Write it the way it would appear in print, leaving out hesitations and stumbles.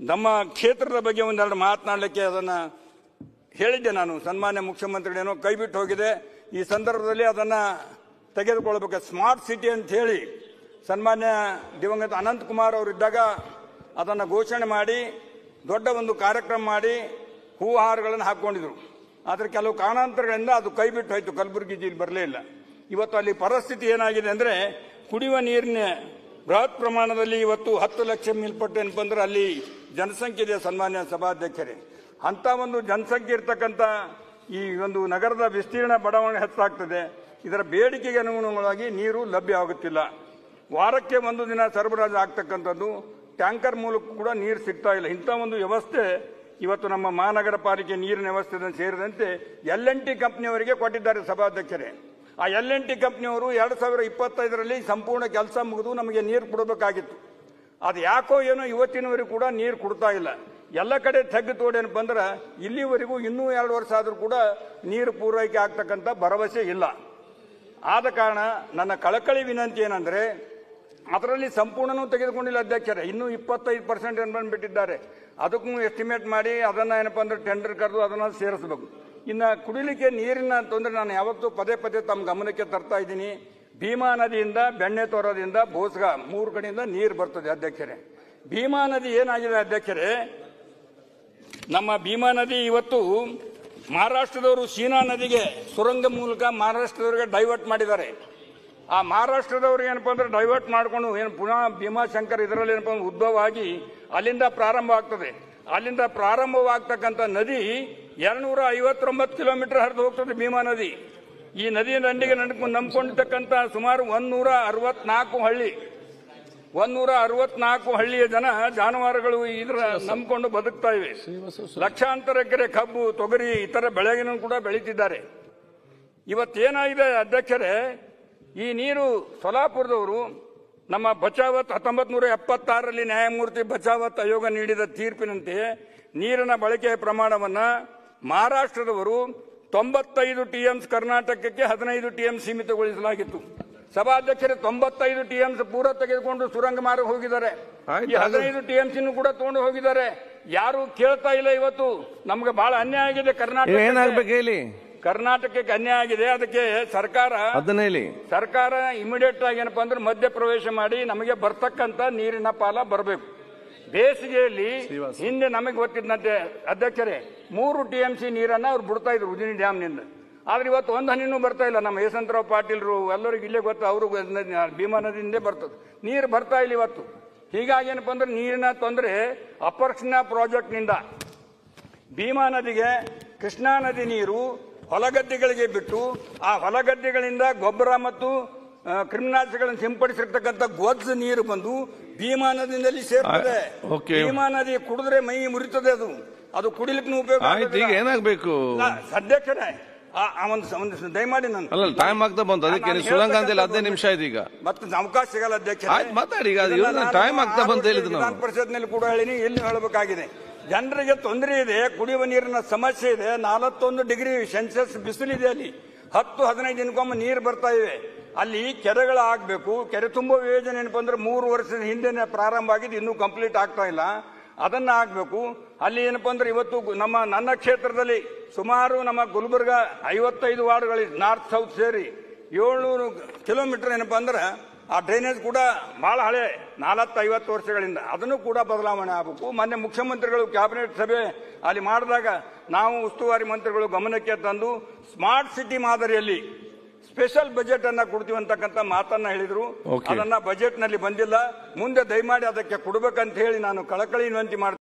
ನಮ್ಮ ಕ್ಷೇತ್ರದ ಬಗ್ಗೆ ಒಂದೆರಡು ಮಾತನಾಡಲಿಕ್ಕೆ ಅದನ್ನ ಹೇಳಿದ್ದೆ ನಾನು. ಸನ್ಮಾನ್ಯ ಮುಖ್ಯಮಂತ್ರಿಗಳೇನೋ ಕೈ ಬಿಟ್ಟು ಹೋಗಿದೆ. ಈ ಸಂದರ್ಭದಲ್ಲಿ ಅದನ್ನ ತೆಗೆದುಕೊಳ್ಳಬೇಕು. ಸ್ಮಾರ್ಟ್ ಸಿಟಿ ಅಂತ ಹೇಳಿ ಸನ್ಮಾನ್ಯ ದಿವಂಗತ ಅನಂತಕುಮಾರ್ ಅವರು ಇದ್ದಾಗ ಅದನ್ನು ಘೋಷಣೆ ಮಾಡಿ ದೊಡ್ಡ ಒಂದು ಕಾರ್ಯಕ್ರಮ ಮಾಡಿ ಹೂಹಾರಗಳನ್ನು ಹಾಕೊಂಡಿದ್ರು. ಆದರೆ ಕೆಲವು ಕಾರಣಾಂತರಗಳಿಂದ ಅದು ಕೈ ಬಿಟ್ಟು ಹೋಯ್ತು. ಕಲಬುರಗಿ ಜಿಲ್ಲೆ ಬರಲೇ ಇಲ್ಲ. ಇವತ್ತು ಅಲ್ಲಿ ಪರಿಸ್ಥಿತಿ ಏನಾಗಿದೆ ಅಂದರೆ ಕುಡಿಯುವ ನೀರಿನ ಬೃಹತ್ ಪ್ರಮಾಣದಲ್ಲಿ ಇವತ್ತು 10 ಲಕ್ಷ ಮೇಲ್ಪಟ್ಟು ಏನಪ್ಪ ಅಂದ್ರೆ ಅಲ್ಲಿ ಜನಸಂಖ್ಯೆ ಇದೆ. ಸನ್ಮಾನ್ಯ ಸಭಾಧ್ಯಕ್ಷರೇ, ಅಂತ ಒಂದು ಜನಸಂಖ್ಯೆ ಇರ್ತಕ್ಕಂಥ ಈ ಒಂದು ನಗರದ ವಿಸ್ತೀರ್ಣ ಬಡಾವಣೆ ಹೆಚ್ಚಾಗ್ತದೆ. ಇದರ ಬೇಡಿಕೆಗೆ ಅನುಗುಣವಾಗಿ ನೀರು ಲಭ್ಯ ಆಗುತ್ತಿಲ್ಲ. ವಾರಕ್ಕೆ ಒಂದು ದಿನ ಸರಬರಾಜು ಆಗ್ತಕ್ಕಂಥದ್ದು, ಟ್ಯಾಂಕರ್ ಮೂಲಕ ಕೂಡ ನೀರು ಸಿಗ್ತಾ ಇಲ್ಲ. ಇಂಥ ಒಂದು ವ್ಯವಸ್ಥೆ ಇವತ್ತು ನಮ್ಮ ಮಹಾನಗರ ಪಾಲಿಕೆ ನೀರಿನ ವ್ಯವಸ್ಥೆ ಸೇರಿದಂತೆ L&T ಕಂಪನಿಯವರಿಗೆ ಕೊಟ್ಟಿದ್ದಾರೆ ಸಭಾಧ್ಯಕ್ಷರೇ. ಆ L&T ಕಂಪನಿಯವರು 2025ರಲ್ಲಿ ಸಂಪೂರ್ಣ ಕೆಲಸ ಮುಗಿದು ನಮಗೆ ನೀರು ಕೊಡಬೇಕಾಗಿತ್ತು. ಅದು ಯಾಕೋ ಏನೋ ಇವತ್ತಿನವರೆಗೂ ಕೂಡ ನೀರು ಕೊಡ್ತಾ ಇಲ್ಲ. ಎಲ್ಲ ಕಡೆ ತೆಗ್ಗು ತೋಡೇನಪ್ಪ ಅಂದ್ರೆ ಇಲ್ಲಿವರೆಗೂ ಇನ್ನೂ 2 ವರ್ಷ ಆದರೂ ಕೂಡ ನೀರು ಪೂರೈಕೆ ಆಗ್ತಕ್ಕಂಥ ಭರವಸೆ ಇಲ್ಲ. ಆದ ಕಾರಣ ನನ್ನ ಕಳಕಳಿ ವಿನಂತಿ ಏನಂದ್ರೆ ಅದರಲ್ಲಿ ಸಂಪೂರ್ಣನೂ ತೆಗೆದುಕೊಂಡಿಲ್ಲ ಅಧ್ಯಕ್ಷರೇ. ಇನ್ನೂ 25% ಏನು ಬಂದ್ಬಿಟ್ಟಿದ್ದಾರೆ. ಅದಕ್ಕೂ ಎಸ್ಟಿಮೇಟ್ ಮಾಡಿ ಅದನ್ನ ಏನಪ್ಪ ಅಂದ್ರೆ ಟೆಂಡರ್ ಕರೆದು ಅದನ್ನ ಸೇರಿಸಬೇಕು. ಇನ್ನು ಕುಡಿಲಿಕ್ಕೆ ನೀರಿನ ತೊಂದರೆ ನಾನು ಯಾವತ್ತೂ ಪದೇ ಪದೇ ತಮ್ಮ ಗಮನಕ್ಕೆ ತರ್ತಾ ಇದ್ದೀನಿ. ಭೀಮಾ ನದಿಯಿಂದ ಬೆಣ್ಣೆತೋರದಿಂದ ಬೋಸ್ಗ 3 ಕಡೆಯಿಂದ ನೀರು ಬರ್ತದೆ ಅಧ್ಯಕ್ಷರೇ. ಭೀಮಾ ನದಿ ಏನಾಗಿದೆ ಅಧ್ಯಕ್ಷರೇ, ನಮ್ಮ ಭೀಮಾ ನದಿ ಇವತ್ತು ಮಹಾರಾಷ್ಟ್ರದವರು ಶೀನಾ ನದಿಗೆ ಸುರಂಗ ಮೂಲಕ ಮಹಾರಾಷ್ಟ್ರದವರಿಗೆ ಡೈವರ್ಟ್ ಮಾಡಿದ್ದಾರೆ. ಆ ಮಹಾರಾಷ್ಟ್ರದವ್ರಿಗೆ ಏನಪ್ಪ ಅಂದ್ರೆ ಡೈವರ್ಟ್ ಮಾಡಿಕೊಂಡು ಏನು ಪುನಃ ಭೀಮಾಶಂಕರ್ ಇದರಲ್ಲಿ ಏನಪ್ಪ ಅಂದ್ರೆ ಉದ್ಭವ ಆಗಿ ಅಲ್ಲಿಂದ ಪ್ರಾರಂಭ ಆಗ್ತದೆ. ಅಲ್ಲಿಂದ ಪ್ರಾರಂಭವಾಗ್ತಕ್ಕಂಥ ನದಿ 259 ಕಿಲೋಮೀಟರ್ ಹರಿದು ಹೋಗ್ತದೆ ಭೀಮಾ ನದಿ. ಈ ನದಿಯ ದಂಡಿಗೆ ನಂಬಿಕೊಂಡಿರ್ತಕ್ಕಂಥ ಸುಮಾರು 164 ಹಳ್ಳಿ 164 ಹಳ್ಳಿಯ ಜಾನುವಾರುಗಳು ಇದರ ನಂಬಿಕೊಂಡು ಬದುಕ್ತಾ ಇವೆ. ಲಕ್ಷಾಂತರ ಎಕರೆ ಕಬ್ಬು, ತೊಗರಿ, ಇತರ ಬೆಳೆಗಳನ್ನು ಕೂಡ ಬೆಳೀತಿದ್ದಾರೆ. ಇವತ್ತೇನಾಗಿದೆ ಅಧ್ಯಕ್ಷರೇ, ಈ ನೀರು ಸೊಲಾಪುರದವರು ನಮ್ಮ ಬಚಾವತ್ 1976ರಲ್ಲಿ ನ್ಯಾಯಮೂರ್ತಿ ಬಚಾವತ್ ಆಯೋಗ ನೀಡಿದ ತೀರ್ಪಿನಂತೆ ನೀರಿನ ಬಳಕೆಯ ಪ್ರಮಾಣವನ್ನು ಮಹಾರಾಷ್ಟ್ರದವರು 95 TMs, ಕರ್ನಾಟಕಕ್ಕೆ 15 TMs ಸೀಮಿತಗೊಳಿಸಲಾಗಿತ್ತು. ಸಭಾಧ್ಯಕ್ಷರೇ, 95 TMs ಪೂರ ತೆಗೆದುಕೊಂಡು ಸುರಂಗ ಮಾರ್ಗ ಹೋಗಿದ್ದಾರೆ. ಈ 15 TMs ಕೂಡ ತಗೊಂಡು ಹೋಗಿದ್ದಾರೆ. ಯಾರು ಕೇಳ್ತಾ ಇಲ್ಲ. ಇವತ್ತು ನಮ್ಗೆ ಬಹಳ ಅನ್ಯಾಯ ಆಗಿದೆ. ಕರ್ನಾಟಕಕ್ಕೆ ಅನ್ಯಾಯ ಆಗಿದೆ. ಅದಕ್ಕೆ ಸರ್ಕಾರ ಇಮಿಡಿಯೇಟ್ ಆಗಿ ಏನಪ್ಪಾ ಅಂದ್ರೆ ಮಧ್ಯ ಪ್ರವೇಶ ಮಾಡಿ ನಮಗೆ ಬರ್ತಕ್ಕಂಥ ನೀರಿನ ಪಾಲ ಬರಬೇಕು. ಬೇಸಿಗೆಯಲ್ಲಿ ಹಿಂದೆ ನಮಗೆ ಗೊತ್ತಿದ್ದಂತೆ ಅಧ್ಯಕ್ಷರೇ 3 TMC ನೀರನ್ನ ಅವ್ರು ಬಿಡ್ತಾ ಇದ್ರು ಉಜಿನಿ ಡ್ಯಾಮ್ನಿಂದ. ಆದ್ರೆ ಇವತ್ತು ಒಂದು ಹನಿನೂ ಬರ್ತಾ ಇಲ್ಲ. ನಮ್ಮ ಯಶವಂತರಾವ್ ಪಾಟೀಲ್ರು ಎಲ್ಲರಿಗೂ ಇಲ್ಲೇ ಗೊತ್ತು, ಅವರು ಭೀಮಾ ನದಿಯಿಂದೇ ಬರ್ತದೆ ನೀರು, ಬರ್ತಾ ಇಲ್ಲ ಇವತ್ತು. ಹೀಗಾಗಿ ಏನಪ್ಪಾ ಅಂದ್ರೆ ನೀರಿನ ತೊಂದರೆ ಅಪರ್ಕ್ಷಣ ಪ್ರಾಜೆಕ್ಟ್ನಿಂದ ಭೀಮಾ ನದಿಗೆ ಕೃಷ್ಣಾ ನದಿ ನೀರು ಹೊಲಗದ್ದೆಗಳಿಗೆ ಬಿಟ್ಟು ಆ ಹೊಲಗದ್ದೆಗಳಿಂದ ಗೊಬ್ಬರ ಮತ್ತು ಕ್ರಿಮಿನಾಶಕಗಳನ್ನು ಸಿಂಪಡಿಸಿರ್ತಕ್ಕಂಥ ಗೊಜ್ಜು ನೀರು ಬಂದು ಭೀಮಾ ನದಿಯಲ್ಲಿ ಸೇರ್ತದೆ. ಭೀಮಾ ನದಿ ಕುಡಿದ್ರೆ ಮೈ ಮುರಿತದೆ. ಅದು ಕುಡಿಲಿಕ್ಕೆ ಉಪಯೋಗ ಏನಾಗಬೇಕು ಅಧ್ಯಕ್ಷರೇ. ದಯಮಾಡಿ ನಾನು ಟೈಮ್ ಆಗ್ತಾ ಬಂತು. ಅದಕ್ಕೆ ಸುರಂಗ ಅಂತ 15 ನಿಮಿಷ ಆಯ್ತು. ಈಗ ಮತ್ತೆ ಅವಕಾಶ ಸಿಗಲ್ಲ ಅಧ್ಯಕ್ಷ. ಮಾತಾಡಿ. ಟೈಮ್ ಆಗ್ತಾ ಬಂತ ಹೇಳಿದ್ರು. ವಿಧಾನ ಪರಿಷತ್ನಲ್ಲಿ ಕೂಡ ಹೇಳಿನಿ, ಎಲ್ಲಿ ಹೇಳಬೇಕಾಗಿದೆ. ಜನರಿಗೆ ತೊಂದರೆ ಇದೆ, ಕುಡಿಯುವ ನೀರಿನ ಸಮಸ್ಯೆ ಇದೆ. 41 ಡಿಗ್ರಿ ಸೆಲ್ಸಿಯಸ್ ಬಿಸಿಲಿದೆ. ಅಲ್ಲಿ 10-15 ದಿನಕ್ಕೊಮ್ಮೆ ನೀರು ಬರ್ತಾ ಇವೆ. ಅಲ್ಲಿ ಕೆರೆಗಳಾಗಬೇಕು. ಕೆರೆ ತುಂಬೋ ಯೋಜನೆ ಏನಪ್ಪ ಅಂದ್ರೆ 3 ವರ್ಷದ ಹಿಂದೆ ಪ್ರಾರಂಭ ಆಗಿದ್ದು, ಇನ್ನೂ ಕಂಪ್ಲೀಟ್ ಆಗ್ತಾ ಇಲ್ಲ. ಅದನ್ನ ಆಗ್ಬೇಕು. ಅಲ್ಲಿ ಏನಪ್ಪಾ ಅಂದ್ರೆ ಇವತ್ತು ನನ್ನ ಕ್ಷೇತ್ರದಲ್ಲಿ ಸುಮಾರು ನಮ್ಮ ಗುಲ್ಬರ್ಗ 55 ವಾರ್ಡ್ಗಳಿದೆ, ನಾರ್ತ್ ಸೌತ್ ಸೇರಿ 700 ಕಿಲೋಮೀಟರ್ ಏನಪ್ಪಾ ಅಂದ್ರೆ ಆ ಡ್ರೈನೇಜ್ ಕೂಡ ಬಹಳ ಹಳೆ 40-50 ವರ್ಷಗಳಿಂದ. ಅದನ್ನು ಕೂಡ ಬದಲಾವಣೆ ಆಗಬೇಕು. ಮೊನ್ನೆ ಮುಖ್ಯಮಂತ್ರಿಗಳು ಕ್ಯಾಬಿನೆಟ್ ಸಭೆ ಅಲ್ಲಿ ಮಾಡಿದಾಗ ನಾವು ಉಸ್ತುವಾರಿ ಮಂತ್ರಿಗಳು ಗಮನಕ್ಕೆ ತಂದು ಸ್ಮಾರ್ಟ್ ಸಿಟಿ ಮಾದರಿಯಲ್ಲಿ ಸ್ಪೆಷಲ್ ಬಜೆಟ್ ಅನ್ನ ಕೊಡ್ತೀವಿ ಅಂತಕ್ಕಂಥ ಮಾತನ್ನ ಹೇಳಿದ್ರು. ಅದನ್ನ ಬಜೆಟ್ ನಲ್ಲಿ ಬಂದಿಲ್ಲ. ಮುಂದೆ ದಯಮಾಡಿ ಅದಕ್ಕೆ ಕೊಡಬೇಕಂತ ಹೇಳಿ ನಾನು ಕಳಕಳಿ ವಿನಂತಿ ಮಾಡ್ತೀನಿ.